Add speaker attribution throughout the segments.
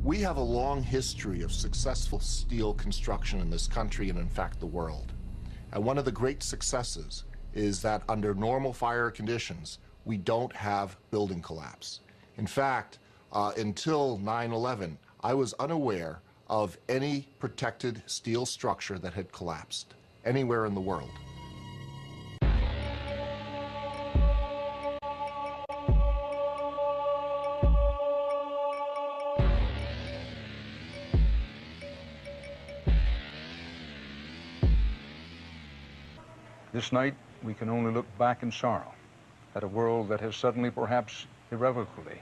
Speaker 1: We have a long history of successful steel construction in this country and, in fact, the world. And one of the great successes is that under normal fire conditions, we don't have building collapse. In fact, until 9/11, I was unaware of any protected steel structure that had collapsed anywhere in the world.
Speaker 2: This night, we can only look back in sorrow at a world that has suddenly, perhaps irrevocably,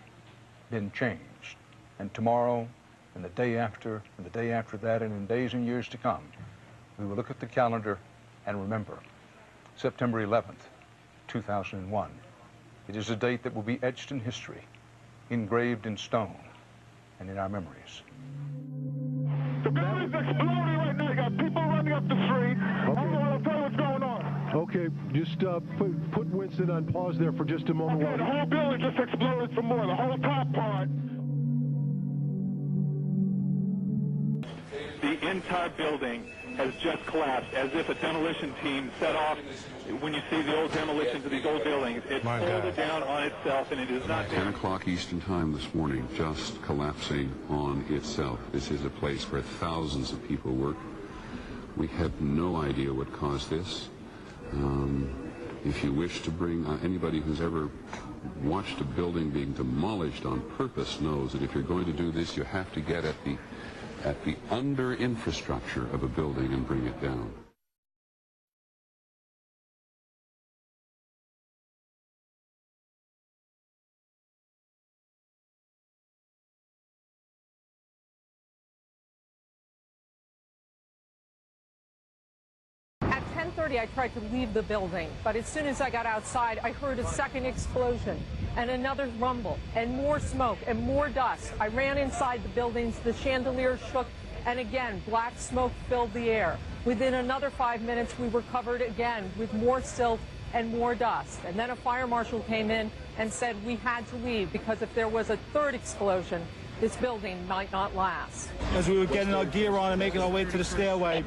Speaker 2: been changed. And tomorrow, and the day after, and the day after that, and in days and years to come, we will look at the calendar and remember September 11th, 2001. It is a date that will be etched in history, engraved in stone, and in our memories.
Speaker 3: The building's exploding right now. You got people running up the street. Okay. I don't want to tell you what's going on.
Speaker 4: Okay, just put Winston on pause there for just a moment.
Speaker 3: Okay, the whole building just exploded some more, the whole top part. The entire building has just collapsed, as if a demolition team set off. When you see the old demolitions of these old buildings, it folded down on itself, and it is not...
Speaker 5: 10 o'clock Eastern Time this morning, just collapsing on itself. This is a place where thousands of people work. We have no idea what caused this. If you wish to bring anybody who's ever watched a building being demolished on purpose knows that if you're going to do this, you have to get at the under infrastructure of a building and bring it down.
Speaker 6: At 10:30, I tried to leave the building, but as soon as I got outside, I heard a second explosion and another rumble and more smoke and more dust. I ran inside the buildings, the chandeliers shook, and again, black smoke filled the air. Within another 5 minutes, we were covered again with more silt and more dust. And then a fire marshal came in and said we had to leave because if there was a third explosion, this building might not last.
Speaker 7: As we were getting our gear on and making our way to the stairway,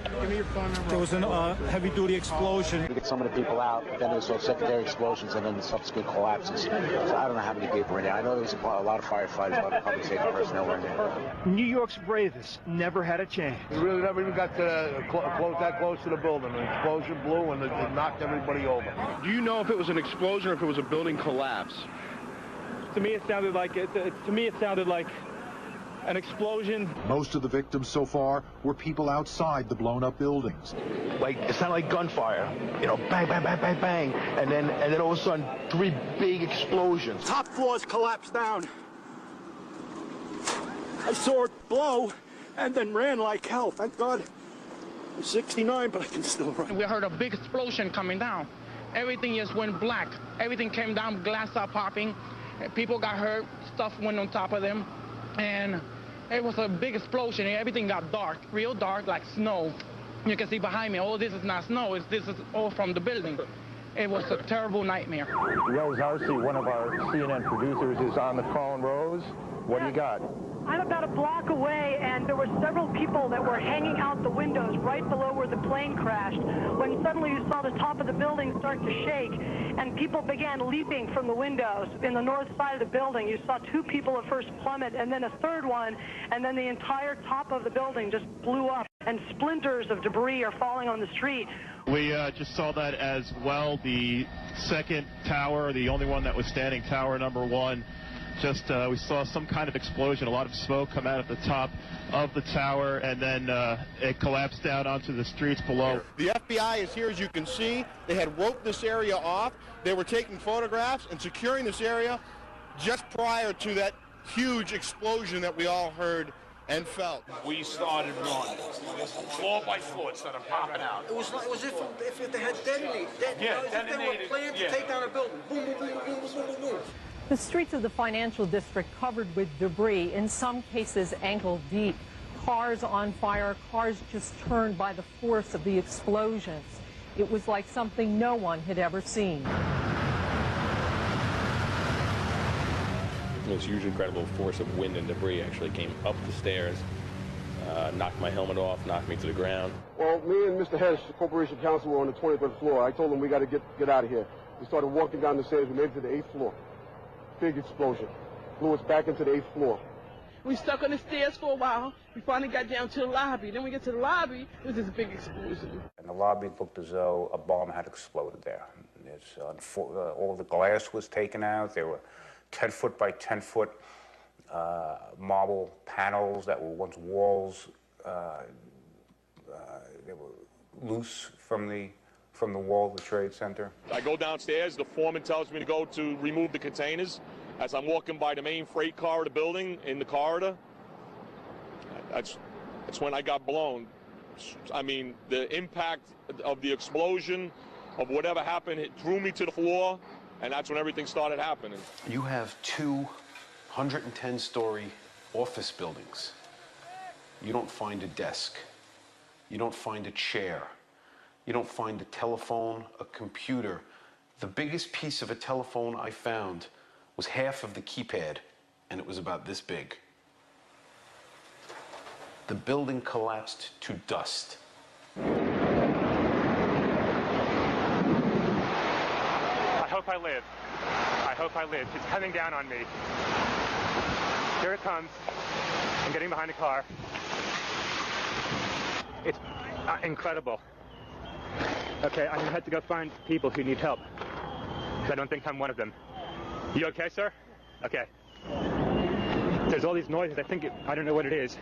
Speaker 7: there was a heavy-duty explotion.
Speaker 8: We get some of the people out, then there's those secondary explosions and then the subsequent collapses. So I don't know how many people were in there. I know there was a lot of firefighters, a lot of public safety personnel were in there.
Speaker 7: New York's bravest never had a chance.
Speaker 9: We really never even got to that close to the building. An explosion blew and it knocked everybody over.
Speaker 10: Do you know if it was an explosion or if it was a building collapse?
Speaker 7: To me, it sounded like an explosion.
Speaker 4: Most of the victims so far were people outside the blown-up buildings.
Speaker 9: Like, it sounded like gunfire. You know, bang, bang, bang, bang, bang. And then all of a sudden, 3 big explosions.
Speaker 7: Top floors collapsed down. I saw it blow and then ran like hell. Thank God. I'm 69, but I can still run.
Speaker 11: We heard a big explosion coming down. Everything just went black. Everything came down, glass started popping. People got hurt, stuff went on top of them. And it was a big explosion. Everything got dark, real dark, like snow. You can see behind me, all this is not snow. This is all from the building. It was a terrible nightmare.
Speaker 12: Rose Arcee, one of our CNN producers, is on the phone. Rose, what do you got?
Speaker 13: I'm about a block away, and there were several people that were hanging out the windows right below where the plane crashed, when suddenly you saw the top of the building start to shake, and people began leaping from the windows in the north side of the building. You saw 2 people at first plummet, and then a third one, and then the entire top of the building just blew up, and splinters of debris are falling on the street.
Speaker 14: We just saw that as well. The second tower, the only one that was standing, tower number 1, we saw some kind of explosion, a lot of smoke come out at the top of the tower, and then it collapsed down onto the streets below.
Speaker 9: The FBI is here, as you can see. They had roped this area off. They were taking photographs and securing this area just prior to that huge explosion that we all heard and felt.
Speaker 15: We started running, floor by floor, started popping out.
Speaker 16: It was if they had detonated.
Speaker 15: Yeah,
Speaker 16: if they were planned to take down a building. Boom, boom, boom, boom, boom, boom, boom.
Speaker 6: The streets of the financial district covered with debris, in some cases ankle deep. Cars on fire, cars just turned by the force of the explosions. It was like something no one had ever seen.
Speaker 17: this huge, incredible force of wind and debris actually came up the stairs, knocked my helmet off, knocked me to the ground.
Speaker 18: Well, me and Mr. Hess, the corporation counsel, were on the 23rd floor. I told him we got to get out of here. We started walking down the stairs. We made it to the 8th floor. Big explosion. Blew us back into the 8th floor.
Speaker 19: We stuck on the stairs for a while. We finally got down to the lobby. Then we get to the lobby, there was this big explosion.
Speaker 20: And the lobby looked as though a bomb had exploded there. All the glass was taken out. There were 10-foot by 10-foot marble panels that were once walls. They were loose from the wall of the Trade Center.
Speaker 15: I go downstairs. The foreman tells me to go to remove the containers. As I'm walking by the main freight car of the building in the corridor, that's when I got blown. I mean, the impact of the explosion, of whatever happened, it threw me to the floor, and that's when everything started happening.
Speaker 21: You have 2 110-story office buildings. You don't find a desk. You don't find a chair. You don't find a telephone, a computer. The biggest piece of a telephone I found was half of the keypad, and it was about this big. The building collapsed to dust.
Speaker 22: I hope I live. I hope I live. It's coming down on me. Here it comes. I'm getting behind the car. It's incredible. Okay, I'm gonna have to go find people who need help. I don't think I'm one of them. You okay, sir? Okay. There's all these noises. I don't know what it is.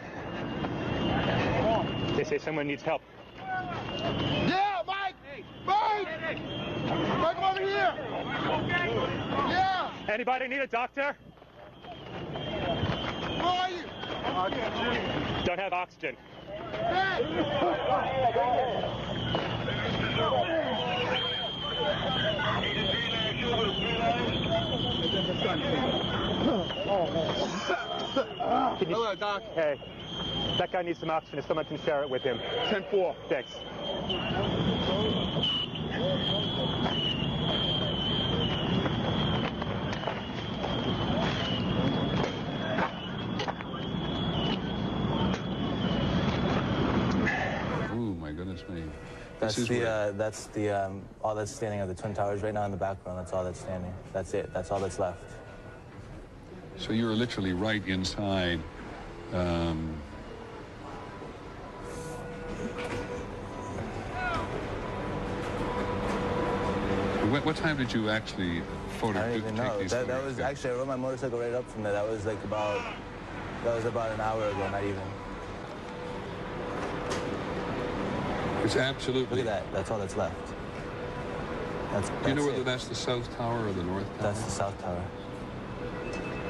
Speaker 22: They say someone needs help.
Speaker 9: Yeah, Mike! Mike! Mike, come over here! Yeah!
Speaker 22: Anybody need a doctor?
Speaker 9: Where are you?
Speaker 22: Don't have oxygen.
Speaker 9: Hello, Doc.
Speaker 22: Hey, that guy needs some oxygen. If someone can share it with him.
Speaker 9: 10-4.
Speaker 22: Thanks.
Speaker 5: Oh my goodness me.
Speaker 23: That's all that's standing are the Twin Towers right now in the background. That's all that's standing. That's it. That's all that's left.
Speaker 5: So you're literally right inside. What time did you actually photograph?
Speaker 23: I don't even know. That was actually, I rode my motorcycle right up from there. That was about an hour ago, not even.
Speaker 5: It's absolutely.
Speaker 23: Look at that. That's all that's left.
Speaker 5: Do you know whether that's the South Tower or the North Tower?
Speaker 23: That's the South Tower.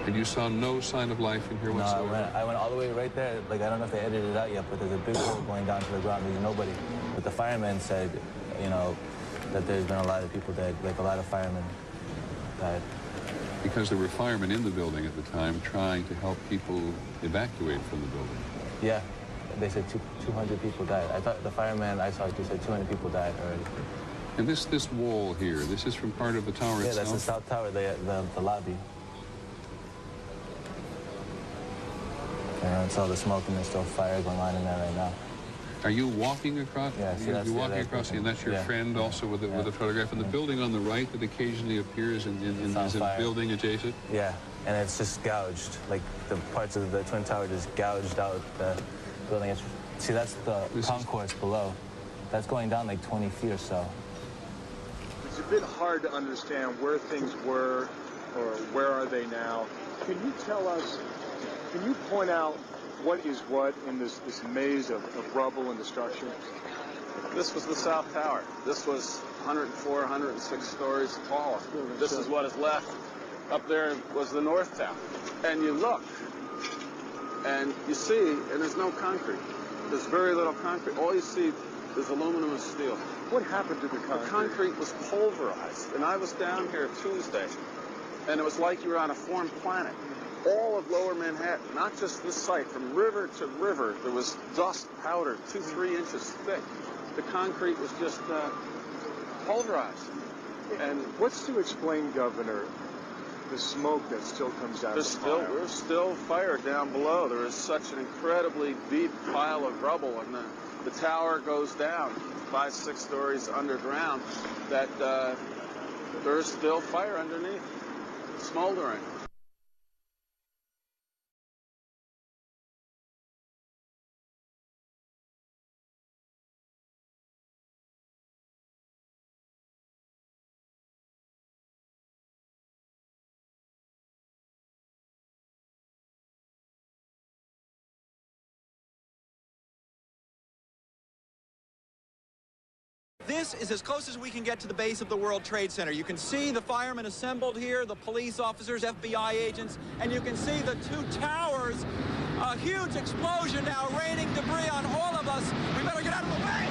Speaker 5: And you saw no sign of life in here whatsoever?
Speaker 23: No, I went all the way right there. Like, I don't know if they edited it out yet, but there's a big hole going down to the ground. There's nobody. But the firemen said, you know, that there's been a lot of people dead. Like, a lot of firemen died.
Speaker 5: Because there were firemen in the building at the time trying to help people evacuate from the building.
Speaker 23: Yeah. They said 200 people died. I thought the fireman I saw, they said 200 people died already.
Speaker 5: And this wall here, this is from part of the tower itself?
Speaker 23: Yeah, that's the South Tower, the lobby. And it's all the smoke and there's still fire going on in there right now.
Speaker 5: Are you walking across?
Speaker 23: Yeah, see,
Speaker 5: you're walking across, and that's your friend also with a photograph. And the building on the right that occasionally appears is a building adjacent?
Speaker 23: Yeah, and it's just gouged. Like, the parts of the Twin Tower just gouged out the building. See, that's the concourse below. That's going down like 20 feet or so.
Speaker 24: It's a bit hard to understand where things were or where are they now. Can you tell us, can you point out what is what in this maze of rubble and destruction?
Speaker 25: This was the South Tower. This was 104, 106 stories tall. This is what is left. Up there was the North Tower. And you look, and you see, and there's no concrete. There's very little concrete. All you see is aluminum and steel.
Speaker 24: What happened to the concrete?
Speaker 25: The concrete was pulverized. And I was down here Tuesday, and it was like you were on a foreign planet. All of lower Manhattan, not just this site, from river to river, there was dust, powder, 2-3 inches thick. The concrete was just pulverized.
Speaker 24: And what's to explain, Governor, the smoke that still comes out of the fire.
Speaker 25: There's still fire down below. There is such an incredibly deep pile of rubble, and the tower goes down 5-6 stories underground, that there is still fire underneath, smoldering.
Speaker 1: This is as close as we can get to the base of the World Trade Center. You can see the firemen assembled here, the police officers, FBI agents, and you can see the two towers. A huge explosion now, raining debris on all of us. We better get out of the way!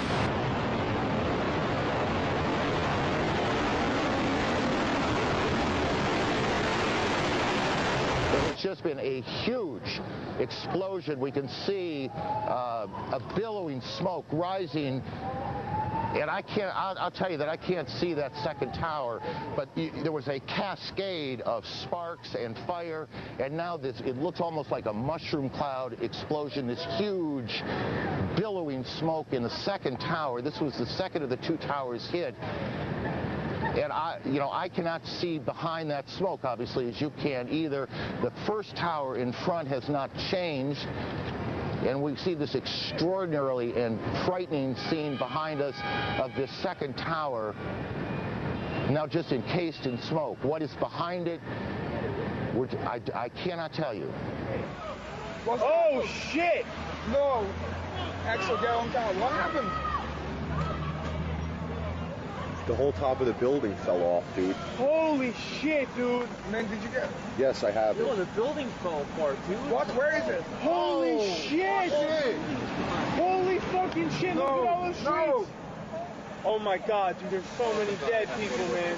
Speaker 2: It's just been a huge explosion. We can see a billowing smoke rising. And I'll tell you that I can't see that second tower, but there was a cascade of sparks and fire, and now it looks almost like a mushroom cloud explosion, this huge billowing smoke in the second tower. This was the second of the two towers hit. And I cannot see behind that smoke, obviously, as you can either. The first tower in front has not changed. And we see this extraordinarily and frightening scene behind us of this second tower, now just encased in smoke. What is behind it, I cannot tell you.
Speaker 3: Oh, shit! No! Axel going down. What happened?
Speaker 8: The whole top of the building fell off, dude.
Speaker 3: Holy shit, dude! Man, did you get...
Speaker 8: Yes, I have.
Speaker 3: Yo, the building fell apart, dude. What? Where is it? Holy shit! Holy fucking shit! Look at all the streets! Oh my God, dude, there's so many dead people, man.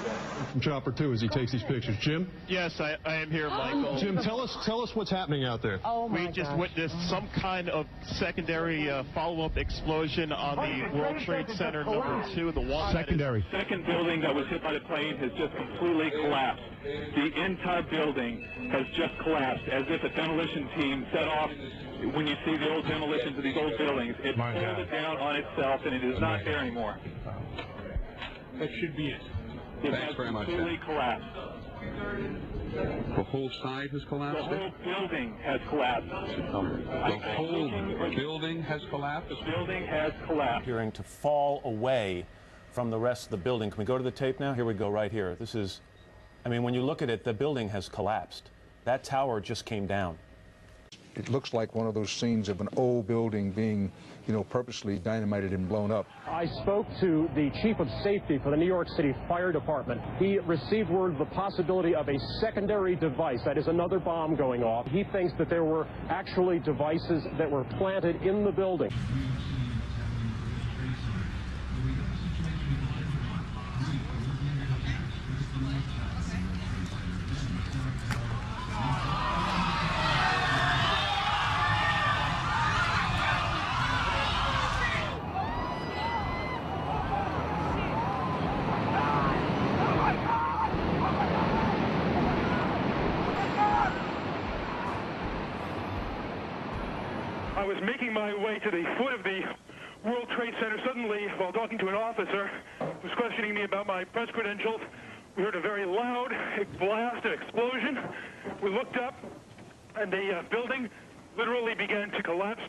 Speaker 10: From Chopper 2 as he takes these pictures. Jim?
Speaker 14: Yes, I am here, Michael.
Speaker 10: Jim, tell us what's happening out there.
Speaker 14: Oh my We just witnessed some kind of secondary follow-up explosion on the World Trade Center #2, the one
Speaker 10: secondary.
Speaker 26: Second building that was hit by the plane has just completely collapsed. The entire building has just collapsed, as if a demolition team set off. When you see the old demolitions of these old buildings, it pulled it down on itself, and it is not there anymore. That should be it. It has completely collapsed.
Speaker 5: The whole side has collapsed?
Speaker 26: The whole building has collapsed.
Speaker 5: The whole building has collapsed?
Speaker 26: The building has collapsed.
Speaker 27: Appearing to fall away from the rest of the building. Can we go to the tape now? Here we go, right here. This is, I mean, when you look at it, the building has collapsed. That tower just came down.
Speaker 28: It looks like one of those scenes of an old building being, purposely dynamited and blown up.
Speaker 29: I spoke to the chief of safety for the New York City Fire Department. He received word of the possibility of a secondary device, that is another bomb going off. He thinks that there were actually devices that were planted in the building.
Speaker 30: I was making my way to the foot of the World Trade Center. Suddenly, while talking to an officer who was questioning me about my press credentials, we heard a very loud blast, an explosion. We looked up, and the building literally began to collapse.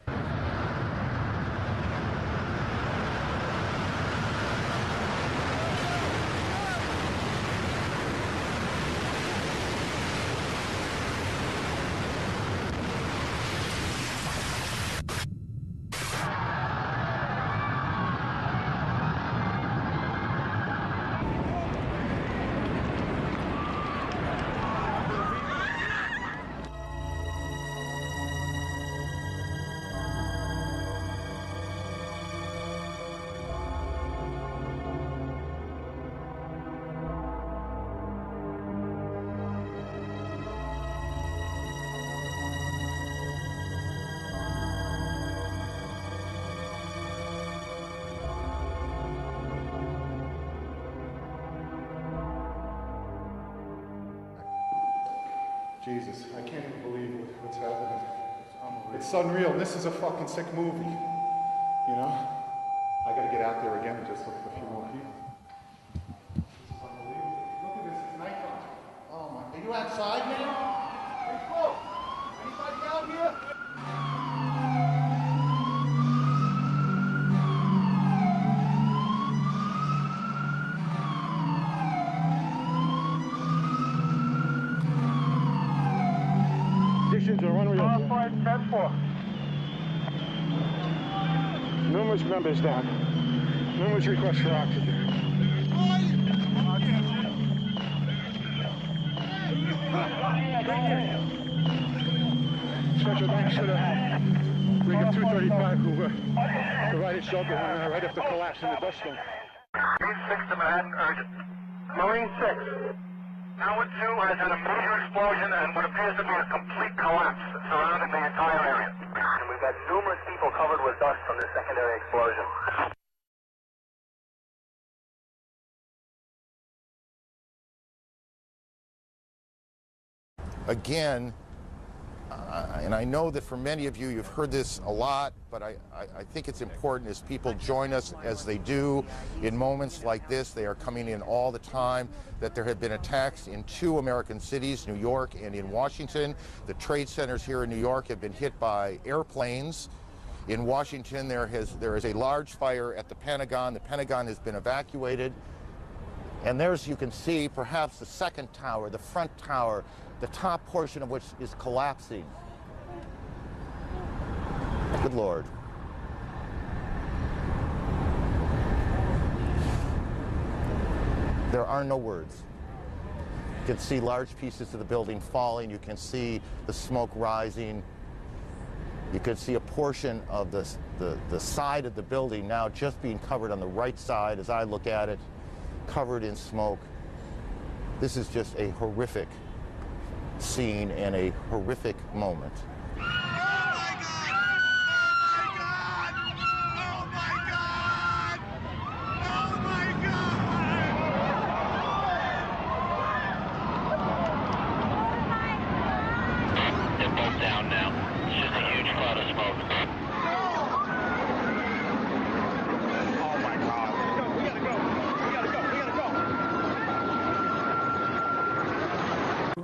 Speaker 4: Jesus, I can't even believe what's happening. It's unreal. This is a fucking sick movie. You know? I gotta get out there again and just look at a few more people. This is unbelievable. Look at this, it's nighttime. Oh my, are you outside, man? Hey, Flo, anybody out here?
Speaker 3: Conditions are unreal. 10-4. Numerous members down. Numerous requests for oxygen. Special thanks to the League of 235 who provided shelter right after collapse in the dust storm.
Speaker 6: Marine 6 to Manhattan, urgent. Marine 6. Tower 2 has had a major explosion and what appears to be a complete collapse surrounding the entire area. And we've got numerous people covered with dust from this secondary explosion.
Speaker 2: Again, and I know that for many of you, you've heard this a lot, but I think it's important as people join us as they do in moments like this. They are coming in all the time, that there have been attacks in 2 American cities, New York and in Washington. The trade centers here in New York have been hit by airplanes. In Washington, there is a large fire at the Pentagon. The Pentagon has been evacuated. And there's, you can see, perhaps the second tower, the front tower, the top portion of which is collapsing. Good Lord. There are no words. You can see large pieces of the building falling. You can see the smoke rising. You can see a portion of the side of the building now just being covered on the right side as I look at it, covered in smoke. This is just a horrific scene and a horrific moment.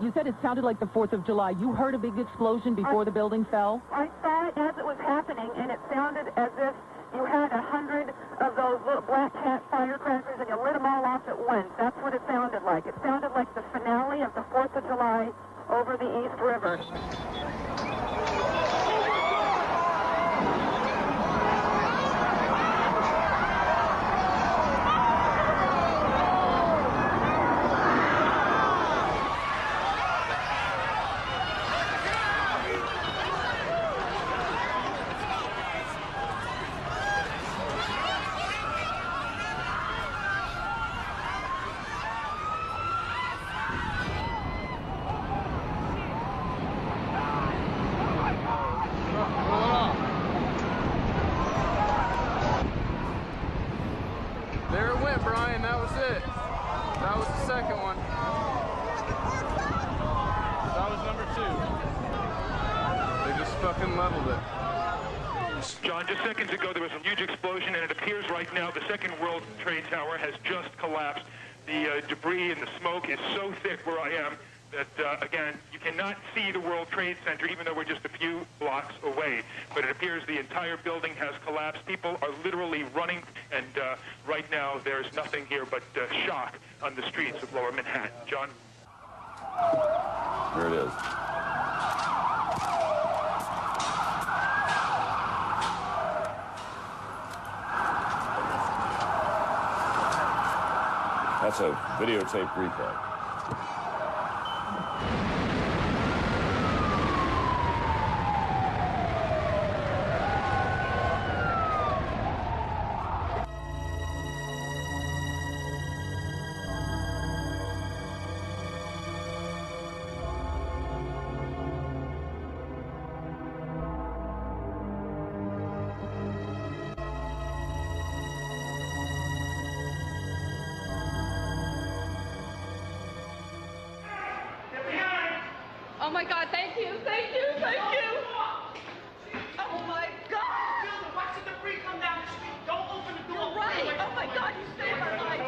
Speaker 7: You said it sounded like the 4th of July. You heard a big explosion before the building fell?
Speaker 11: I saw it as it was happening, and it sounded as if you had 100 of those little black cat firecrackers and you lit them all off at once. That's what it sounded like. It sounded like the finale of the 4th of July over the East River.
Speaker 12: There it went, Brian. That was it. That was the second one. That was number 2. They just fucking leveled it.
Speaker 30: John, just seconds ago there was a huge explosion, and it appears right now the second World Trade Tower has just collapsed. The debris and the smoke is so thick where I am that, again, you cannot see the World Trade Center even though we're just a few blocks away. But it appears the entire building has collapsed. People are literally running, and right now there's nothing here but shock on the streets of Lower Manhattan. John?
Speaker 5: There it is. That's a videotape replay.
Speaker 11: Oh my God, thank you, thank you, thank you. Oh my God.
Speaker 3: Watch the debris come down the street. Don't open the door.
Speaker 11: You're right. Oh my God, you saved my life.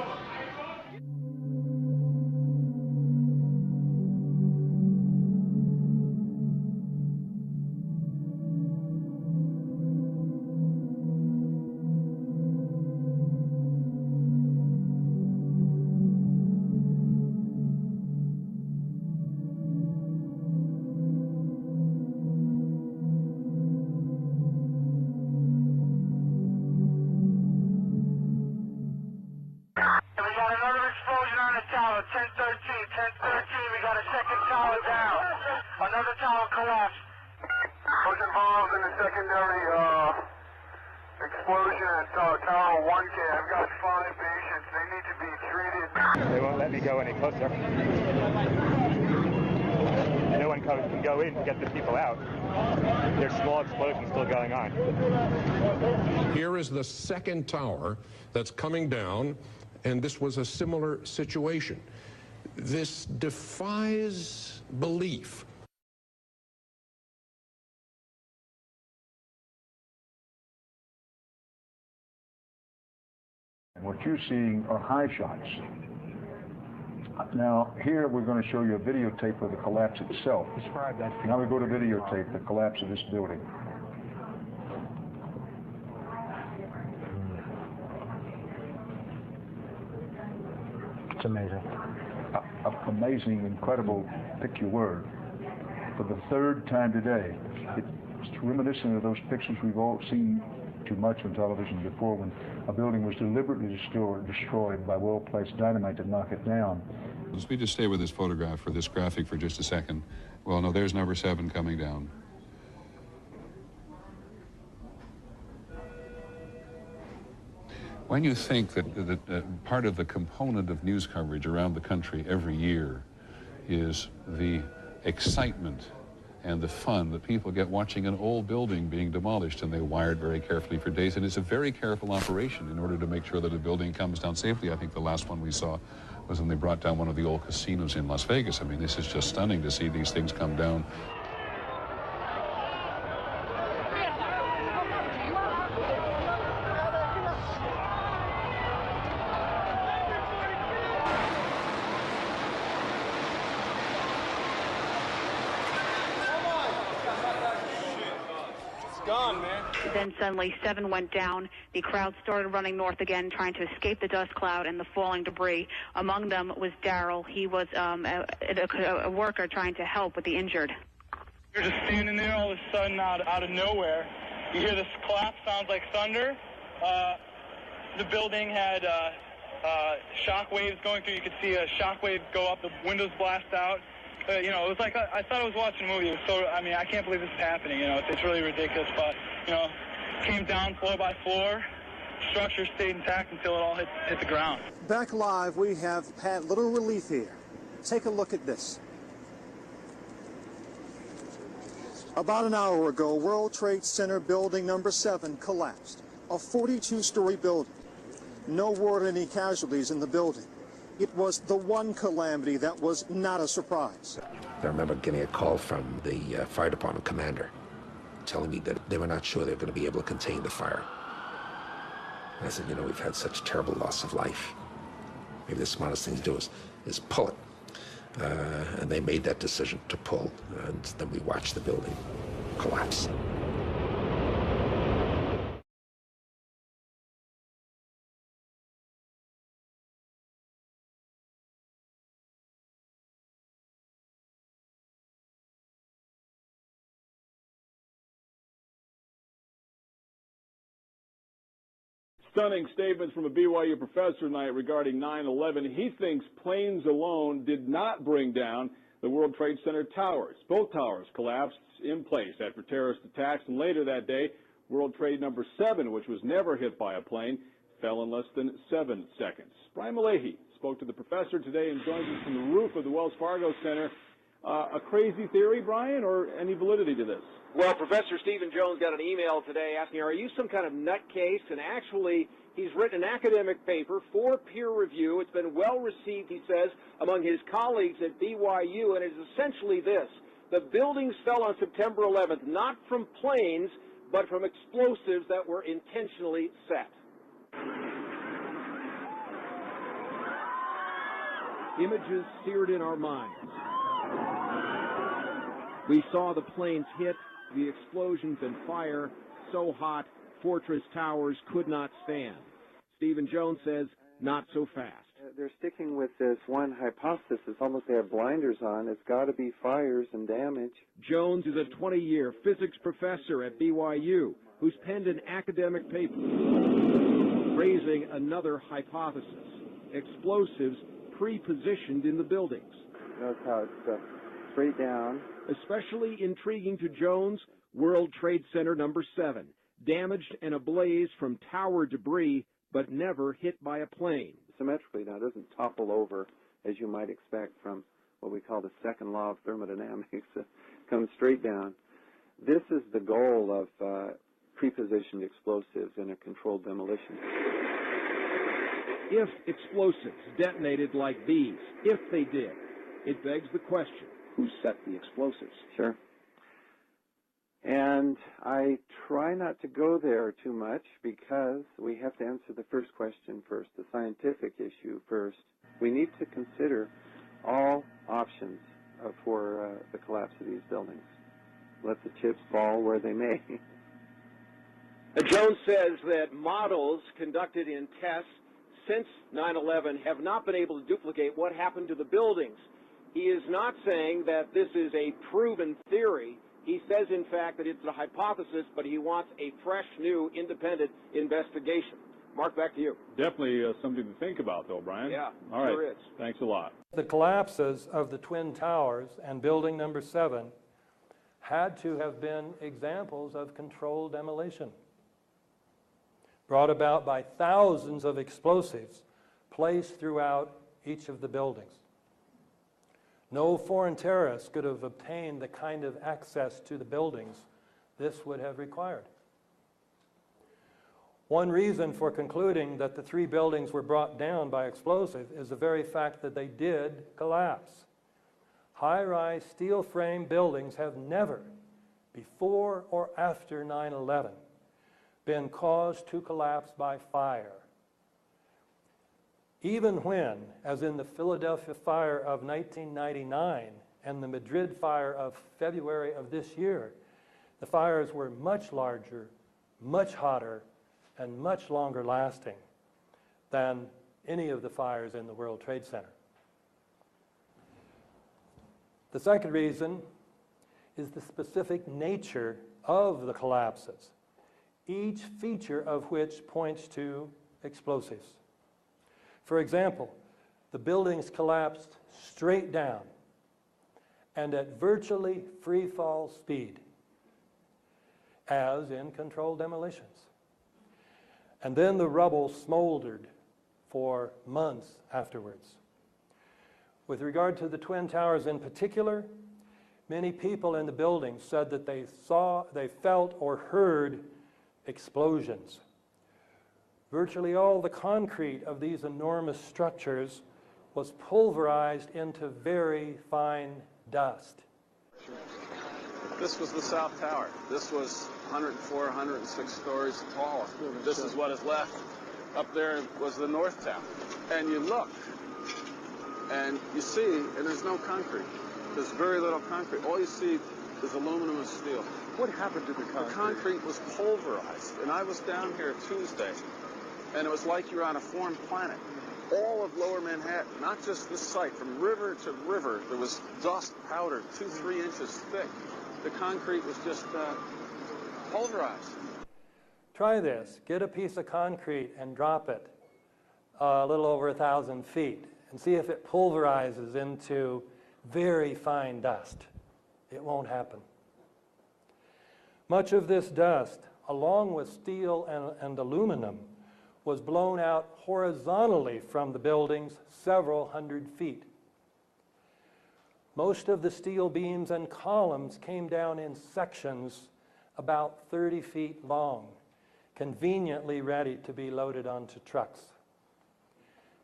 Speaker 6: We got another explosion on the tower, 1013, 1013, we got a second tower down. Another tower collapsed. Who's involved in the secondary explosion at Tower 1K? I've got 5 patients, they need to be treated.
Speaker 3: They won't let me go any closer. No one can go in to get the people out. There's small explosions still going on.
Speaker 9: Here is the second tower that's coming down, and this was a similar situation. This defies belief.
Speaker 28: What you're seeing are high shots. Now, here we're going to show you a videotape of the collapse itself. Describe that. Now we go to videotape the collapse of this building.
Speaker 13: It's amazing.
Speaker 28: Amazing, incredible, pick your word. For the third time today, it's reminiscent of those pictures we've all seen too much on television before, when a building was deliberately destroyed by well-placed dynamite to knock it down.
Speaker 5: Let's just stay with this photograph for this graphic for just a second. Well, no, there's number 7 coming down. When you think that part of the component of news coverage around the country every year is the excitement and the fun that people get watching an old building being demolished, and they wire it very carefully for days, and it's a very careful operation in order to make sure that a building comes down safely. I think the last one we saw was when they brought down one of the old casinos in Las Vegas. I mean, this is just stunning to see these things come down.
Speaker 30: Gone, man.
Speaker 11: Then suddenly 7 went down. The crowd started running north again, trying to escape the dust cloud and the falling debris. Among them was Daryl. He was a worker trying to help with the injured.
Speaker 30: You're just standing there all of a sudden out of nowhere. You hear this clap, sounds like thunder. The building had shock waves going through. You could see a shock wave go up, the windows blast out. You know, it was like I thought I was watching a movie. So, I mean, I can't believe this is happening. You know, it's really ridiculous. But, you know, came down floor by floor. Structure stayed intact until it all hit the ground.
Speaker 24: Back live, we have had little relief here. Take a look at this. About an hour ago, World Trade Center building number 7 collapsed. A 42-story building. No word of any casualties in the building. It was the one calamity that was not a surprise.
Speaker 15: I remember getting a call from the fire department commander telling me that they were not sure they were going to be able to contain the fire. And I said, you know, we've had such terrible loss of life. Maybe the smartest thing to do is pull it. And they made that decision to pull, and then we watched the building collapse.
Speaker 16: Stunning statements from a BYU professor tonight regarding 9/11. He thinks planes alone did not bring down the World Trade Center towers. Both towers collapsed in place after terrorist attacks, and later that day, World Trade number 7, which was never hit by a plane, fell in less than 7 seconds. Brian Malahy spoke to the professor today and joins us from the roof of the Wells Fargo Center. A crazy theory, Brian, or any validity to this?
Speaker 17: Well, Professor Stephen Jones got an email today asking, are you some kind of nutcase? And actually, he's written an academic paper for peer review. It's been well received, he says, among his colleagues at BYU, and it's essentially this. The buildings fell on September 11th, not from planes, but from explosives that were intentionally set. Images seared in our minds. We saw the planes hit, the explosions and fire, so hot, Fortress Towers could not stand. Stephen Jones says, not so fast.
Speaker 1: They're sticking with this one hypothesis. It's almost they have blinders on. It's got to be fires and damage.
Speaker 17: Jones is a 20-year physics professor at BYU who's penned an academic paper raising another hypothesis. Explosives pre-positioned in the buildings.
Speaker 1: Notice how it's straight down.
Speaker 17: Especially intriguing to Jones, World Trade Center number 7, damaged and ablaze from tower debris, but never hit by a plane.
Speaker 1: Symmetrically now, it doesn't topple over as you might expect from what we call the second law of thermodynamics. It comes straight down. This is the goal of pre-positioned explosives in a controlled demolition.
Speaker 17: If explosives detonated like these, if they did, it begs the question, who set the explosives?
Speaker 1: Sure. And I try not to go there too much because we have to answer the first question first, the scientific issue first. We need to consider all options for the collapse of these buildings. Let the chips fall where they may.
Speaker 17: Jones says that models conducted in tests since 9/11 have not been able to duplicate what happened to the buildings. He is not saying that this is a proven theory. He says, in fact, that it's a hypothesis, but he wants a fresh, new, independent investigation. Mark, back to you.
Speaker 16: Definitely something to think about, though, Brian.
Speaker 17: Yeah,
Speaker 16: all right.
Speaker 17: sure is.
Speaker 16: Thanks a lot.
Speaker 8: The collapses of the Twin Towers and building number 7 had to have been examples of controlled demolition, brought about by thousands of explosives placed throughout each of the buildings. No foreign terrorists could have obtained the kind of access to the buildings this would have required. One reason for concluding that the 3 buildings were brought down by explosive is the very fact that they did collapse. High-rise steel frame buildings have never, before or after 9/11, been caused to collapse by fire. Even when, as in the Philadelphia fire of 1999 and the Madrid fire of February of this year, the fires were much larger, much hotter, and much longer lasting than any of the fires in the World Trade Center. The second reason is the specific nature of the collapses, each feature of which points to explosives. For example, the buildings collapsed straight down and at virtually free-fall speed, as in controlled demolitions. And then the rubble smoldered for months afterwards. With regard to the Twin Towers in particular, many people in the building said that they felt or heard explosions. Virtually all the concrete of these enormous structures was pulverized into very fine dust.
Speaker 12: This was the South Tower. This was 104, 106 stories tall. This is what is left. Up there was the North Tower. And you look, and you see, and there's no concrete. There's very little concrete. All you see is aluminum and steel.
Speaker 24: What happened to the concrete?
Speaker 12: The concrete was pulverized. And I was down here Tuesday, and it was like you were on a foreign planet. All of Lower Manhattan, not just this site, from river to river, there was dust powder 2-3 inches thick. The concrete was just pulverized.
Speaker 8: Try this. Get a piece of concrete and drop it a little over 1,000 feet and see if it pulverizes into very fine dust. It won't happen. Much of this dust, along with steel and aluminum, was blown out horizontally from the buildings several hundred feet. Most of the steel beams and columns came down in sections about 30 feet long, conveniently ready to be loaded onto trucks.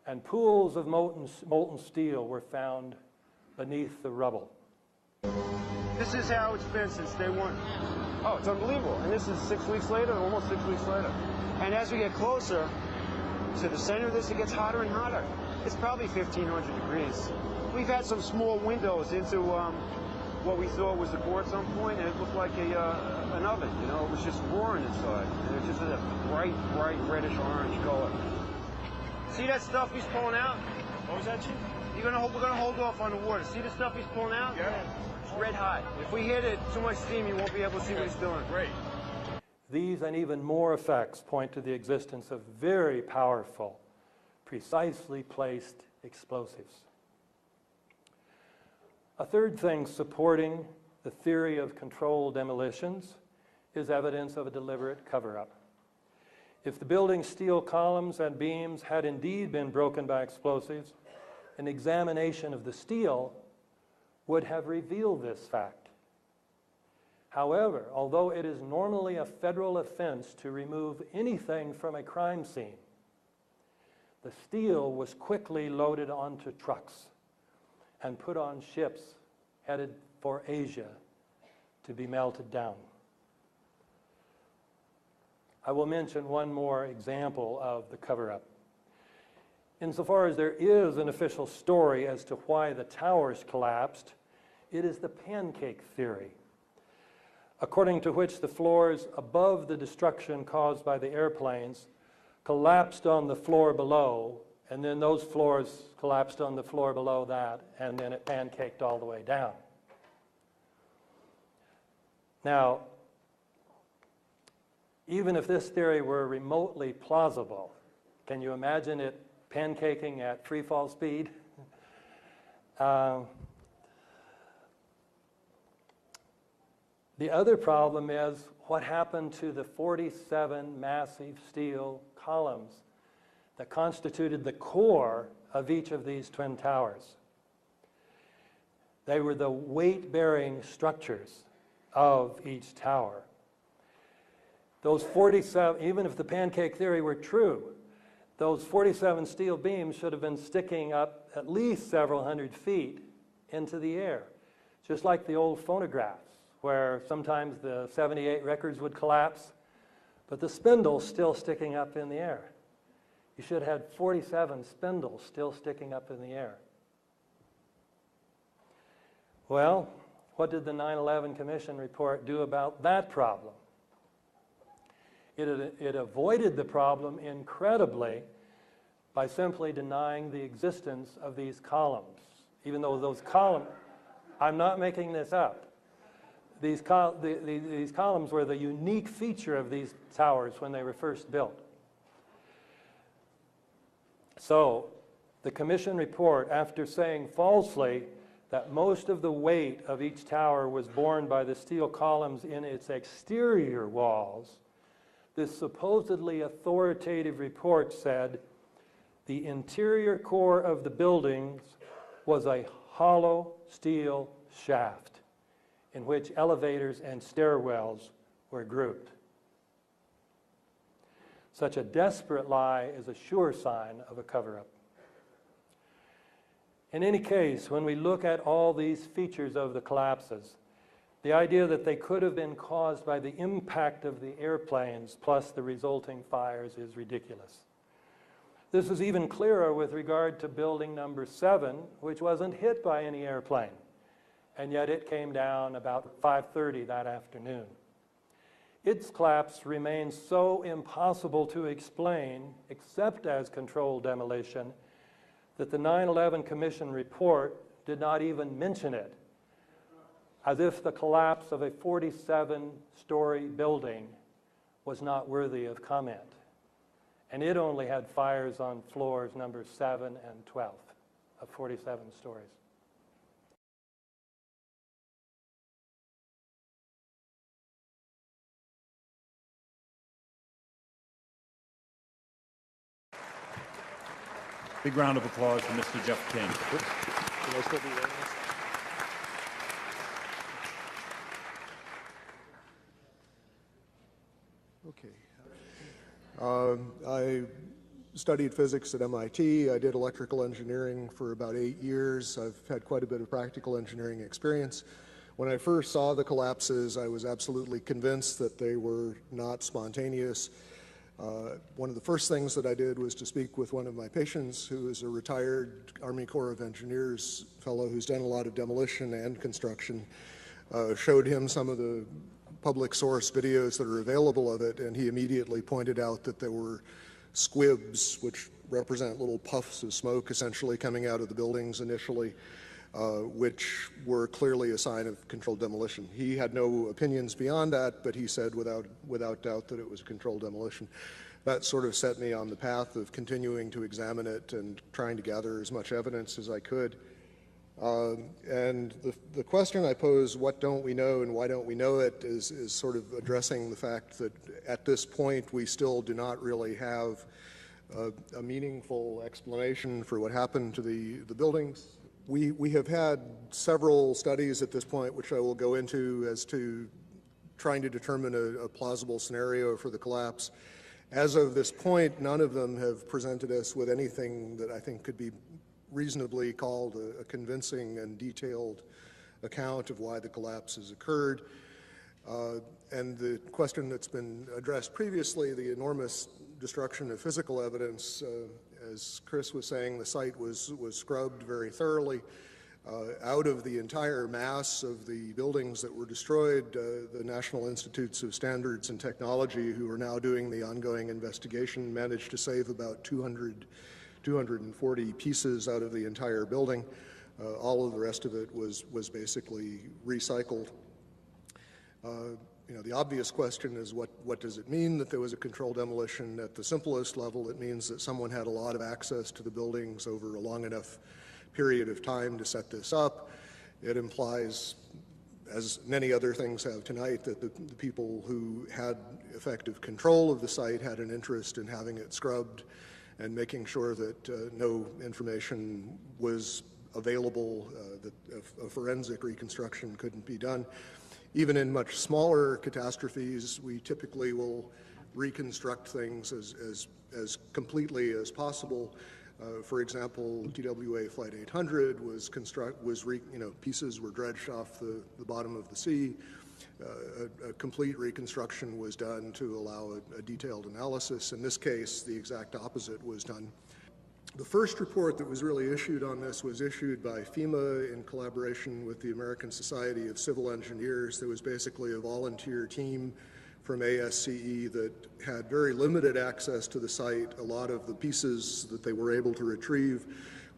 Speaker 8: And pools of molten steel were found beneath the rubble.
Speaker 3: This is how it's been since day one. Oh, it's unbelievable. And this is 6 weeks later, almost 6 weeks later. And as we get closer to the center of this, it gets hotter and hotter. It's probably 1,500 degrees. We've had some small windows into what we thought was the core at some point, and it looked like an oven, you know? It was just roaring inside. And it was just a bright, bright reddish-orange color. See that stuff he's pulling out? What was that, Chief? We're gonna hold off on the water. See the stuff he's pulling out? Yeah. It's red hot. If we hit it too much steam, you won't be able to see what he's doing. Great.
Speaker 8: These and even more effects point to the existence of very powerful, precisely placed explosives. A third thing supporting the theory of controlled demolitions is evidence of a deliberate cover-up. If the building's steel columns and beams had indeed been broken by explosives, an examination of the steel would have revealed this fact. However, although it is normally a federal offense to remove anything from a crime scene, the steel was quickly loaded onto trucks and put on ships headed for Asia to be melted down. I will mention one more example of the cover-up. Insofar as there is an official story as to why the towers collapsed, it is the pancake theory, according to which the floors above the destruction caused by the airplanes collapsed on the floor below, and then those floors collapsed on the floor below that, and then it pancaked all the way down. Now, even if this theory were remotely plausible, can you imagine it pancaking at free fall speed? The other problem is what happened to the 47 massive steel columns that constituted the core of each of these twin towers. They were the weight-bearing structures of each tower. Those 47, even if the pancake theory were true, those 47 steel beams should have been sticking up at least several hundred feet into the air, just like the old phonographs, where sometimes the 78 records would collapse, but the spindle's still sticking up in the air. You should have had 47 spindles still sticking up in the air. Well, what did the 9/11 Commission report do about that problem? It avoided the problem incredibly by simply denying the existence of these columns, even though those columns, I'm not making this up. These columns were the unique feature of these towers when they were first built. So the Commission report, after saying falsely that most of the weight of each tower was borne by the steel columns in its exterior walls, this supposedly authoritative report said the interior core of the buildings was a hollow steel shaft in which elevators and stairwells were grouped. Such a desperate lie is a sure sign of a cover-up. In any case, when we look at all these features of the collapses, the idea that they could have been caused by the impact of the airplanes plus the resulting fires is ridiculous. This is even clearer with regard to building number 7, which wasn't hit by any airplane, and yet it came down about 5:30 that afternoon. Its collapse remains so impossible to explain, except as controlled demolition, that the 9/11 Commission report did not even mention it, as if the collapse of a 47-story building was not worthy of comment. And it only had fires on floors numbers 7 and 12 of 47 stories.
Speaker 10: Big round of applause for Mr. Jeff King.
Speaker 3: Can I still be wearing this?
Speaker 14: Okay. I studied physics at MIT. I did electrical engineering for about 8 years. I've had quite a bit of practical engineering experience. When I first saw the collapses, I was absolutely convinced that they were not spontaneous. One of the first things that I did was to speak with one of my patients, who is a retired Army Corps of Engineers fellow who's done a lot of demolition and construction. Showed him some of the public source videos that are available of it, and he immediately pointed out that there were squibs, which represent little puffs of smoke essentially coming out of the buildings initially, which were clearly a sign of controlled demolition. He had no opinions beyond that, but he said without doubt that it was a controlled demolition. That sort of set me on the path of continuing to examine it and trying to gather as much evidence as I could. And the question I pose, what don't we know and why don't we know it, is sort of addressing the fact that at this point we still do not really have a meaningful explanation for what happened to the buildings. We have had several studies at this point, which I will go into, as to trying to determine a plausible scenario for the collapse. As of this point, none of them have presented us with anything that I think could be reasonably called a convincing and detailed account of why the collapse has occurred. And the question that's been addressed previously, the enormous destruction of physical evidence, as Chris was saying, the site was scrubbed very thoroughly. Out of the entire mass of the buildings that were destroyed, the National Institutes of Standards and Technology, who are now doing the ongoing investigation, managed to save about 240 pieces out of the entire building. All of the rest of it was basically recycled. The obvious question is what does it mean that there was a controlled demolition? At the simplest level, it means that someone had a lot of access to the buildings over a long enough period of time to set this up. It implies, as many other things have tonight, that the people who had effective control of the site had an interest in having it scrubbed and making sure that no information was available, that a forensic reconstruction couldn't be done. Even in much smaller catastrophes, we typically will reconstruct things as completely as possible. For example, TWA Flight 800 pieces were dredged off the bottom of the sea. A complete reconstruction was done to allow a detailed analysis. In this case, the exact opposite was done. The first report that was really issued on this was issued by FEMA in collaboration with the American Society of Civil Engineers. There was basically a volunteer team from ASCE that had very limited access to the site. A lot of the pieces that they were able to retrieve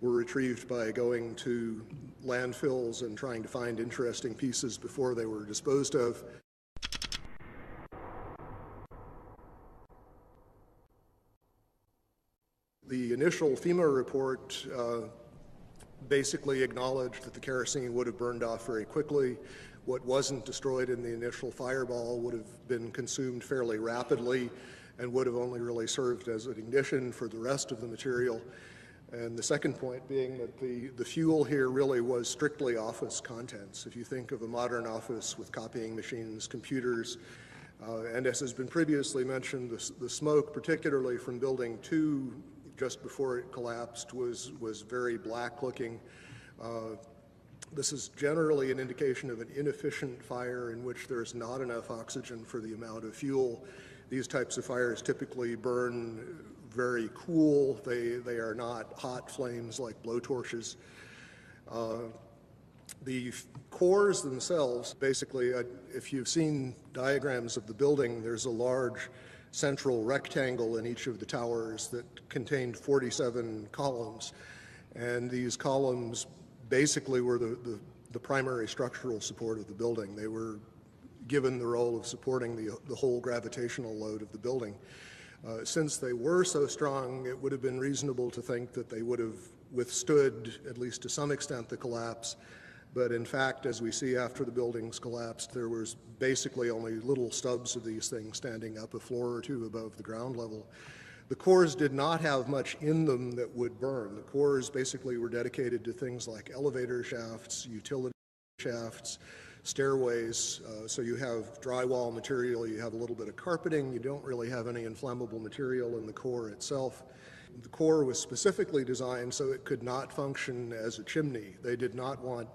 Speaker 14: were retrieved by going to landfills and trying to find interesting pieces before they were disposed of. The initial FEMA report basically acknowledged that the kerosene would have burned off very quickly. What wasn't destroyed in the initial fireball would have been consumed fairly rapidly and would have only really served as an ignition for the rest of the material. And the second point being that the fuel here really was strictly office contents. If you think of a modern office with copying machines, computers, and as has been previously mentioned, the smoke, particularly from Building 2, just before it collapsed, was very black looking. This is generally an indication of an inefficient fire in which there's not enough oxygen for the amount of fuel. These types of fires typically burn very cool. They are not hot flames like blowtorches. The cores themselves, basically, if you've seen diagrams of the building, there's a large central rectangle in each of the towers that contained 47 columns. And these columns basically were the primary structural support of the building. They were given the role of supporting the whole gravitational load of the building. Since they were so strong, it would have been reasonable to think that they would have withstood, at least to some extent, the collapse. But in fact, as we see after the buildings collapsed, there was basically only little stubs of these things standing up a floor or two above the ground level. The cores did not have much in them that would burn. The cores basically were dedicated to things like elevator shafts, utility shafts, stairways. So you have drywall material, you have a little bit of carpeting, you don't really have any inflammable material in the core itself. The core was specifically designed so it could not function as a chimney. They did not want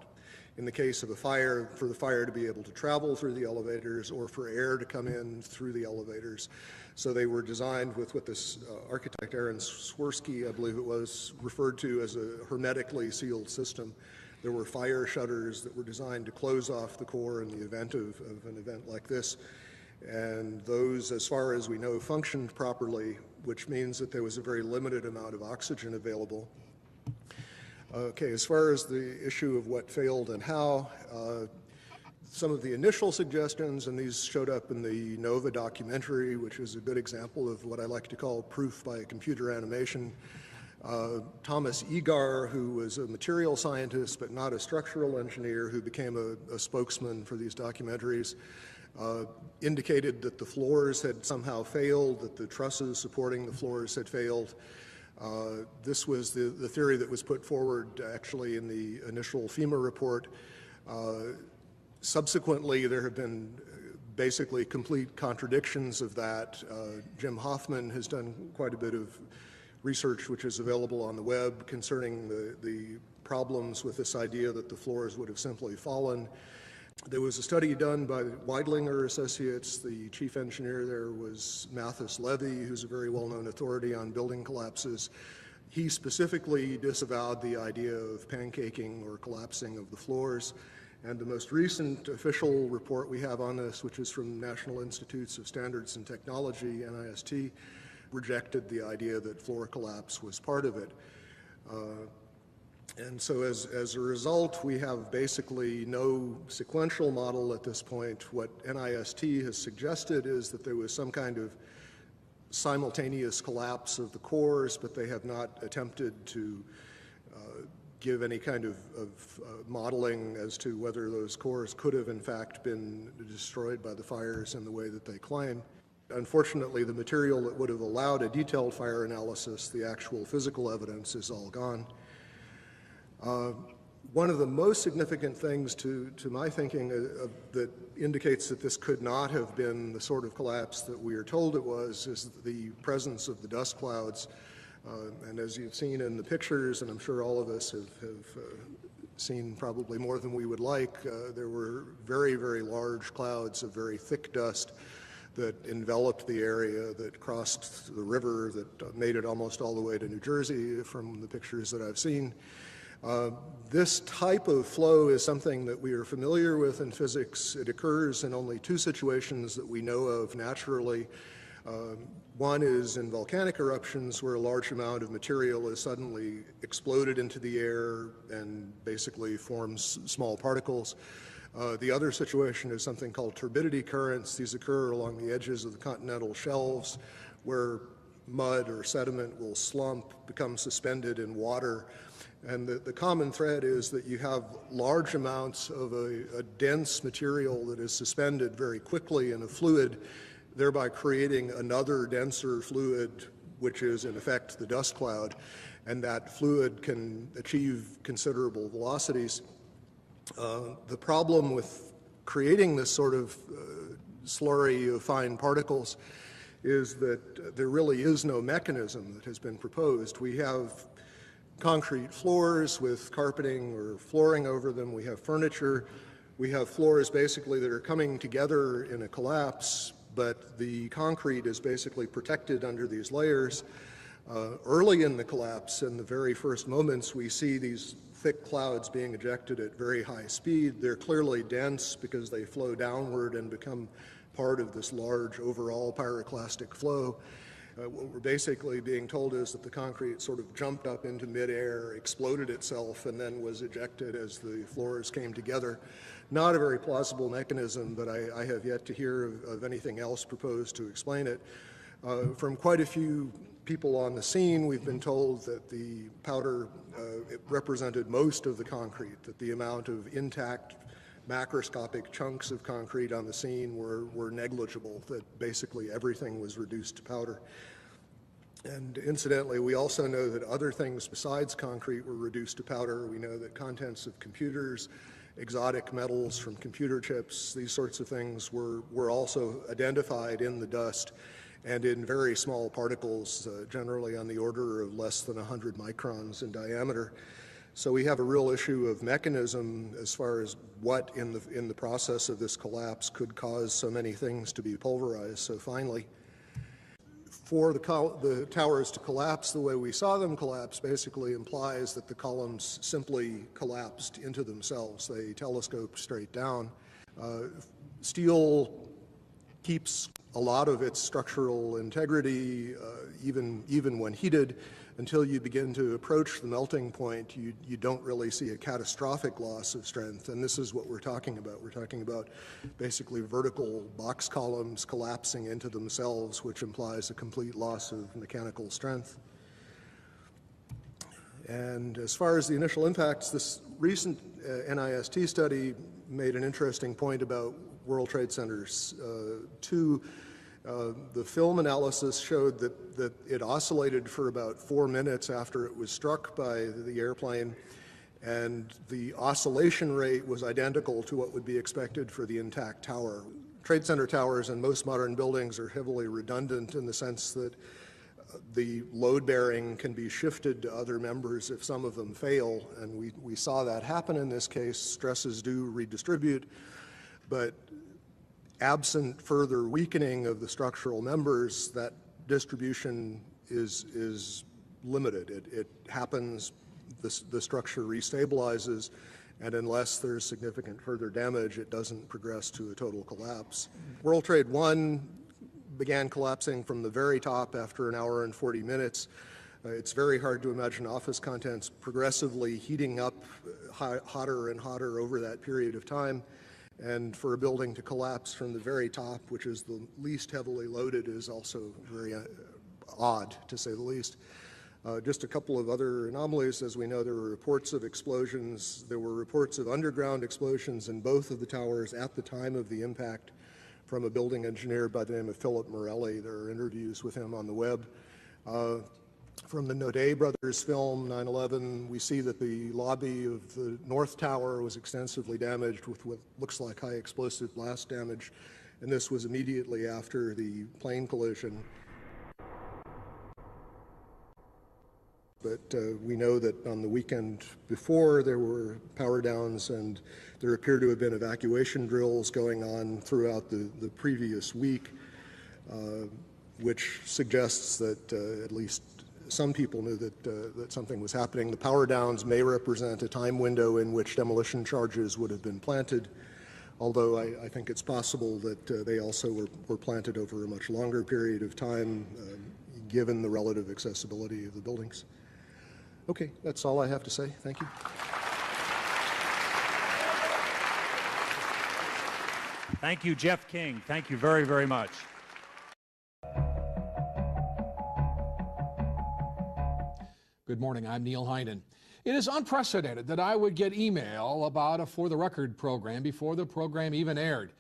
Speaker 14: in the case of a fire, for the fire to be able to travel through the elevators or for air to come in through the elevators. So they were designed with what this architect Aaron Swirsky, I believe it was, referred to as a hermetically sealed system. There were fire shutters that were designed to close off the core in the event of an event like this. And those, as far as we know, functioned properly, which means that there was a very limited amount of oxygen available. Okay, as far as the issue of what failed and how, some of the initial suggestions, and these showed up in the NOVA documentary, which is a good example of what I like to call proof by computer animation. Thomas Egar, who was a material scientist but not a structural engineer, who became a spokesman for these documentaries, indicated that the floors had somehow failed, that the trusses supporting the floors had failed. This was the theory that was put forward actually in the initial FEMA report. Subsequently, there have been basically complete contradictions of that. Jim Hoffman has done quite a bit of research which is available on the web concerning the problems with this idea that the floors would have simply fallen. There was a study done by Weidlinger Associates. The chief engineer there was Mathis Levy, who's a very well-known authority on building collapses. He specifically disavowed the idea of pancaking or collapsing of the floors. And the most recent official report we have on this, which is from National Institutes of Standards and Technology, NIST, rejected the idea that floor collapse was part of it. And so as a result, we have basically no sequential model at this point. What NIST has suggested is that there was some kind of simultaneous collapse of the cores, but they have not attempted to give any kind of modeling as to whether those cores could have in fact been destroyed by the fires in the way that they claim. Unfortunately, the material that would have allowed a detailed fire analysis, the actual physical evidence, is all gone. One of the most significant things to my thinking that indicates that this could not have been the sort of collapse that we are told it was is the presence of the dust clouds. And as you've seen in the pictures, and I'm sure all of us have seen probably more than we would like, there were very, very large clouds of very thick dust that enveloped the area, that crossed the river, that made it almost all the way to New Jersey from the pictures that I've seen. This type of flow is something that we are familiar with in physics. It occurs in only two situations that we know of naturally. One is in volcanic eruptions where a large amount of material is suddenly exploded into the air and basically forms small particles. The other situation is something called turbidity currents. These occur along the edges of the continental shelves where mud or sediment will slump, become suspended in water. And the common thread is that you have large amounts of a dense material that is suspended very quickly in a fluid, thereby creating another denser fluid, which is in effect the dust cloud. And that fluid can achieve considerable velocities. The problem with creating this sort of slurry of fine particles is that there really is no mechanism that has been proposed. We have concrete floors with carpeting or flooring over them. We have furniture. We have floors basically that are coming together in a collapse, but the concrete is basically protected under these layers. Early in the collapse, in the very first moments, we see these thick clouds being ejected at very high speed. They're clearly dense because they flow downward and become part of this large overall pyroclastic flow. What we're basically being told is that the concrete sort of jumped up into midair, exploded itself, and then was ejected as the floors came together. Not a very plausible mechanism, but I have yet to hear of anything else proposed to explain it. From quite a few people on the scene, we've been told that the powder it represented most of the concrete, that the amount of intact macroscopic chunks of concrete on the scene were negligible, that basically everything was reduced to powder. And incidentally, we also know that other things besides concrete were reduced to powder. We know that contents of computers, exotic metals from computer chips, these sorts of things were also identified in the dust and in very small particles, generally on the order of less than 100 microns in diameter. So we have a real issue of mechanism as far as what in the process of this collapse could cause so many things to be pulverized so finely. For the towers to collapse the way we saw them collapse basically implies that the columns simply collapsed into themselves. They telescoped straight down. Steel keeps a lot of its structural integrity even when heated. Until you begin to approach the melting point, you don't really see a catastrophic loss of strength, and this is what we're talking about. We're talking about basically vertical box columns collapsing into themselves, which implies a complete loss of mechanical strength. And as far as the initial impacts, this recent NIST study made an interesting point about World Trade Centers 2. The film analysis showed that it oscillated for about 4 minutes after it was struck by the airplane, and the oscillation rate was identical to what would be expected for the intact tower. Trade Center towers and most modern buildings are heavily redundant in the sense that the load bearing can be shifted to other members if some of them fail, and we saw that happen in this case. Stresses do redistribute, but absent further weakening of the structural members, that distribution is limited. It happens, the structure restabilizes, and unless there's significant further damage, it doesn't progress to a total collapse. World Trade 1 began collapsing from the very top after an hour and 40 minutes. It's very hard to imagine office contents progressively heating up hotter and hotter over that period of time. And for a building to collapse from the very top, which is the least heavily loaded, is also very odd, to say the least. Just a couple of other anomalies. As we know, there were reports of explosions. There were reports of underground explosions in both of the towers at the time of the impact from a building engineer by the name of Philip Morelli. There are interviews with him on the web. From the Naudet brothers film, 9/11, we see that the lobby of the North Tower was extensively damaged with what looks like high explosive blast damage, and this was immediately after the plane collision. But we know that on the weekend before, there were power downs, and there appear to have been evacuation drills going on throughout the previous week, which suggests that at least some people knew that something was happening. The power downs may represent a time window in which demolition charges would have been planted, although I think it's possible that they also were planted over a much longer period of time, given the relative accessibility of the buildings. Okay, that's all I have to say. Thank you.
Speaker 10: Thank you, Jeff King. Thank you very, very much.
Speaker 18: Good morning, I'm Neil Heinen. It is unprecedented that I would get email about a For the Record program before the program even aired.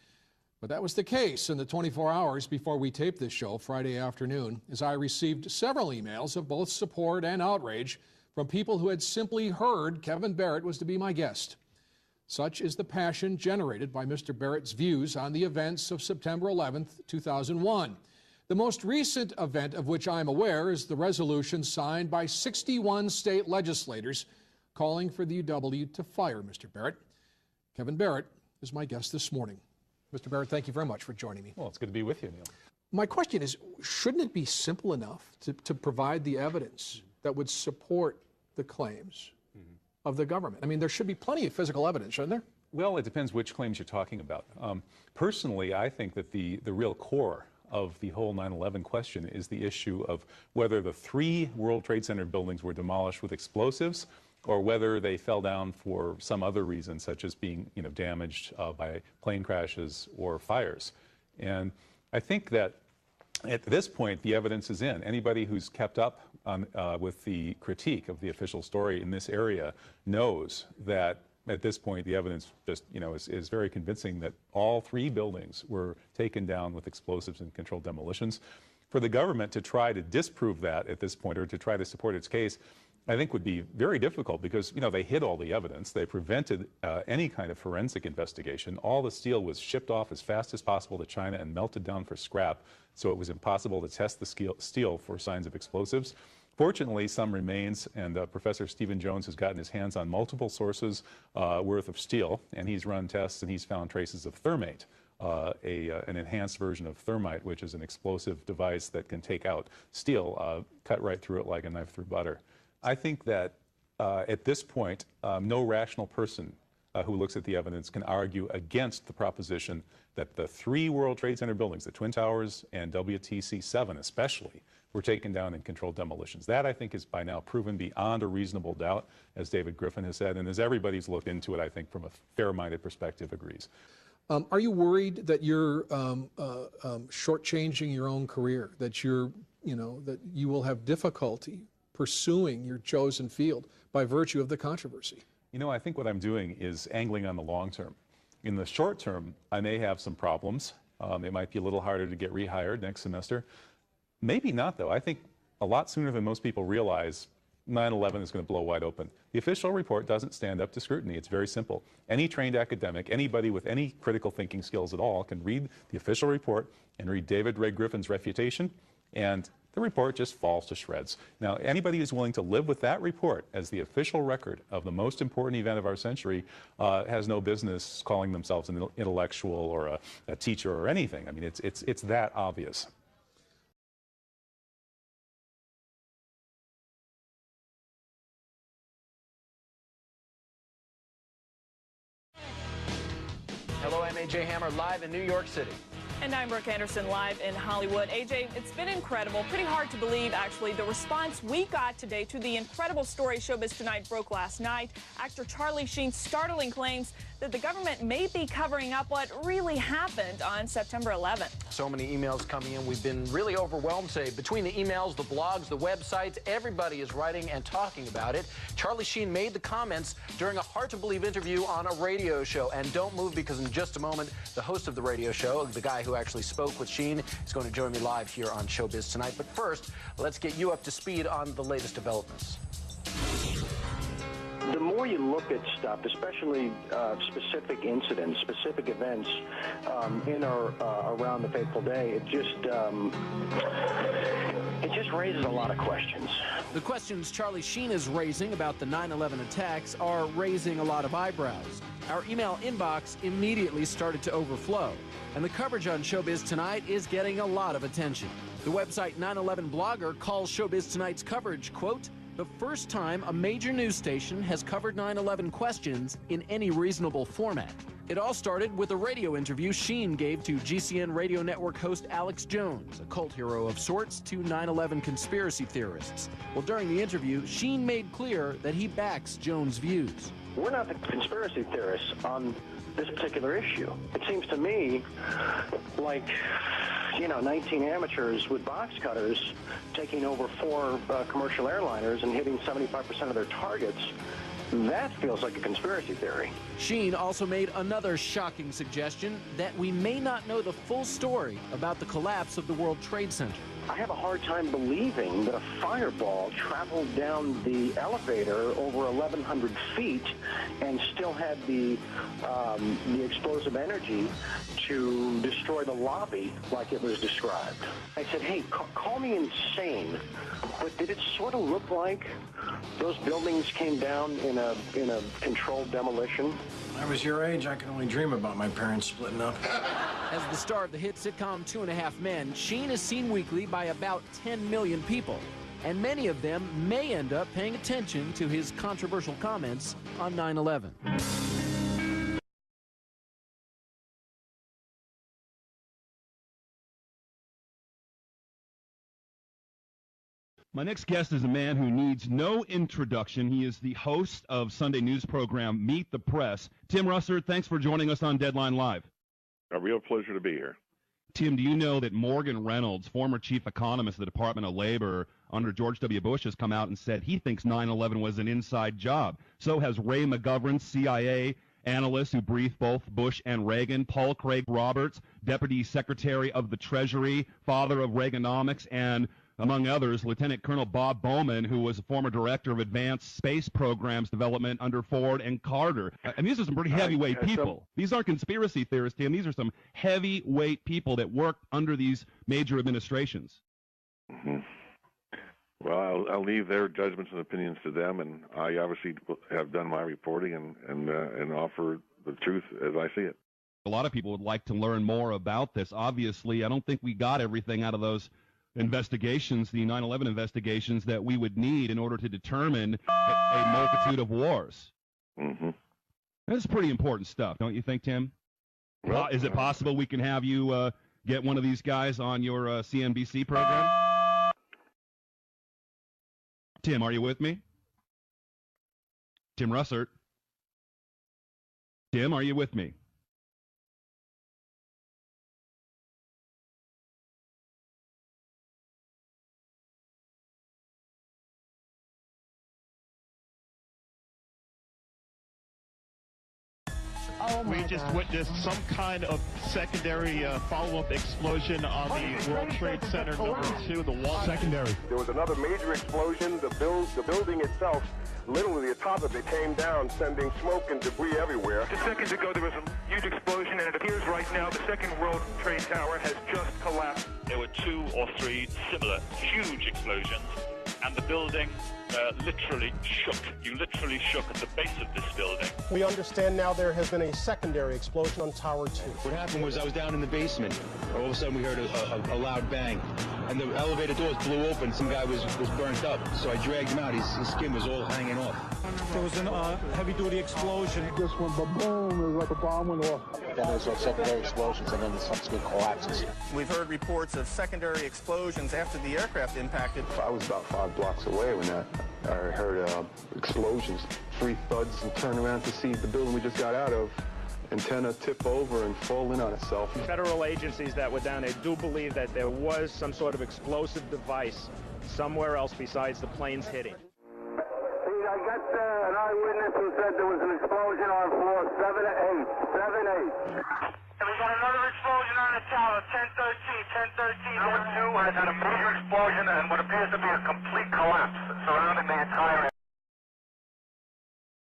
Speaker 18: But that was the case in the 24 hours before we taped this show Friday afternoon, as I received several emails of both support and outrage from people who had simply heard Kevin Barrett was to be my guest. Such is the passion generated by Mr. Barrett's views on the events of September 11th, 2001. The most recent event of which I'm aware is the resolution signed by 61 state legislators calling for the UW to fire Mr. Barrett. Kevin Barrett is my guest this morning. Mr. Barrett, thank you very much for joining me.
Speaker 19: Well, it's good to be with you, Neil.
Speaker 18: My question is, shouldn't it be simple enough to provide the evidence that would support the claims of the government? I mean, there should be plenty of physical evidence, shouldn't there?
Speaker 19: Well, it depends which claims you're talking about. Personally, I think that the real core of the whole 9/11 question is the issue of whether the 3 World Trade Center buildings were demolished with explosives or whether they fell down for some other reason, such as being damaged by plane crashes or fires. And I think that at this point, the evidence is in. Anybody who's kept up with the critique of the official story in this area knows that at this point, the evidence just, is very convincing that all 3 buildings were taken down with explosives and controlled demolitions. For the government to try to disprove that at this point, or to try to support its case, I think would be very difficult because, they hid all the evidence. They prevented any kind of forensic investigation. All the steel was shipped off as fast as possible to China and melted down for scrap, so it was impossible to test the steel for signs of explosives. Fortunately, some remains, and Professor Stephen Jones has gotten his hands on multiple sources worth of steel, and he's run tests and he's found traces of thermate, an enhanced version of thermite, which is an explosive device that can take out steel, cut right through it like a knife through butter. I think that at this point, no rational person who looks at the evidence can argue against the proposition that the 3 World Trade Center buildings, the Twin Towers and WTC-7 especially, were taken down in controlled demolitions. That, I think, is by now proven beyond a reasonable doubt, as David Griffin has said, and as everybody's looked into it, I think, from a fair-minded perspective, agrees.
Speaker 18: Are you worried that you're shortchanging your own career, that you're, that you will have difficulty pursuing your chosen field by virtue of the controversy?
Speaker 19: I think what I'm doing is angling on the long term. In the short term, I may have some problems. It might be a little harder to get rehired next semester. Maybe not, though. I think a lot sooner than most people realize 9/11 is going to blow wide open. The official report doesn't stand up to scrutiny. It's very simple. Any trained academic, anybody with any critical thinking skills at all, can read the official report and read David Ray Griffin's refutation, and the report just falls to shreds. Now, anybody who's willing to live with that report as the official record of the most important event of our century has no business calling themselves an intellectual or a teacher or anything. I mean, it's that obvious.
Speaker 2: Hello, I'm AJ Hammer, live in New York City.
Speaker 4: And I'm Brooke Anderson, live in Hollywood. AJ, it's been incredible, pretty hard to believe, actually, the response we got today to the incredible story Showbiz Tonight broke last night. Actor Charlie Sheen's startling claims that the government may be covering up what really happened on September 11th.
Speaker 2: So many emails coming in. We've been really overwhelmed today. Between the emails, the blogs, the websites, everybody is writing and talking about it. Charlie Sheen made the comments during a hard-to-believe interview on a radio show. And don't move, because in just a moment, the host of the radio show, the guy who actually spoke with Sheen, is going to join me live here on Showbiz Tonight. But first, let's get you up to speed on the latest developments.
Speaker 20: The more you look at stuff, especially specific incidents, specific events in or around the fateful day, it just raises a lot of questions.
Speaker 2: The questions Charlie Sheen is raising about the 9/11 attacks are raising a lot of eyebrows. Our email inbox immediately started to overflow, and the coverage on Showbiz Tonight is getting a lot of attention. The website 9/11 Blogger calls Showbiz Tonight's coverage, quote, the first time a major news station has covered 9/11 questions in any reasonable format. It all started with a radio interview Sheen gave to GCN radio network host Alex Jones, a cult hero of sorts to 9/11 conspiracy theorists. Well, during the interview, Sheen made clear that he backs Jones' views.
Speaker 20: We're not the conspiracy theorists on this particular issue. It seems to me like, 19 amateurs with box cutters taking over 4 commercial airliners and hitting 75% of their targets. That feels like a conspiracy theory.
Speaker 2: Sheen also made another shocking suggestion that we may not know the full story about the collapse of the World Trade Center.
Speaker 20: I have a hard time believing that a fireball traveled down the elevator over 1,100 feet and still had the explosive energy to destroy the lobby like it was described. I said, hey, call me insane, but did it sort of look like those buildings came down in a controlled demolition?
Speaker 21: When I was your age, I could only dream about my parents splitting up.
Speaker 2: As the star of the hit sitcom 2.5 Men, Sheen is seen weekly by about 10 million people, and many of them may end up paying attention to his controversial comments on 9/11.
Speaker 22: My next guest is a man who needs no introduction. He is the host of Sunday news program Meet the Press. Tim Russert, thanks for joining us on Deadline Live.
Speaker 23: A real pleasure to be here.
Speaker 22: Tim, do you know that Morgan Reynolds, former chief economist of the Department of Labor under George W. Bush, has come out and said he thinks 9/11 was an inside job? So has Ray McGovern, CIA analyst who briefed both Bush and Reagan, Paul Craig Roberts, Deputy Secretary of the Treasury, father of Reaganomics, and among others, Lieutenant Colonel Bob Bowman, who was a former director of advanced space programs development under Ford and Carter. And these are some pretty heavyweight people. These aren't conspiracy theorists, Tim. These are some heavyweight people that worked under these major administrations.
Speaker 23: Mm-hmm. Well, I'll leave their judgments and opinions to them, and I obviously have done my reporting and offer the truth as I see it.
Speaker 22: A lot of people would like to learn more about this. Obviously, I don't think we got everything out of those investigations, the 9/11 investigations, that we would need in order to determine a multitude of wars.
Speaker 23: Mm-hmm.
Speaker 22: That's pretty important stuff, don't you think, Tim?
Speaker 23: Well,
Speaker 22: is it possible we can have you get one of these guys on your CNBC program? Tim, are you with me? Tim Russert. Tim, are you with me?
Speaker 5: We just witnessed some kind of secondary follow-up explosion on the World Trade Center #2, the wall.
Speaker 22: Secondary.
Speaker 6: There was another major explosion. The building itself, literally the top of it came down, sending smoke and debris everywhere.
Speaker 30: Just seconds ago, there was a huge explosion, and it appears right now the second World Trade Tower has just collapsed.
Speaker 7: There were 2 or 3 similar huge explosions, and the building literally shook. You literally shook at the base of this building.
Speaker 9: We understand now there has been a secondary explosion on Tower 2.
Speaker 13: What happened was I was down in the basement. All of a sudden we heard a loud bang, and the elevator doors blew open. Some guy was burnt up, so I dragged him out. His skin was all hanging off.
Speaker 5: There was a heavy-duty explosion.
Speaker 6: Just went boom, it was like a bomb went off.
Speaker 13: Then there was secondary explosions and then the subsequent collapses.
Speaker 25: We've heard reports of secondary explosions after the aircraft impacted.
Speaker 6: I was about 5 blocks away when I heard explosions. 3 thuds, and turned around to see the building we just got out of. Antenna tip over and fall in on itself.
Speaker 5: Federal agencies that were down there do believe that there was some sort of explosive device somewhere else besides the planes hitting.
Speaker 6: I got an eyewitness who said there was an explosion on floor 7-8. 7-8.
Speaker 30: And we got another explosion on the tower, 1013, 1013.
Speaker 6: Tower 2 has had a major explosion and what appears to be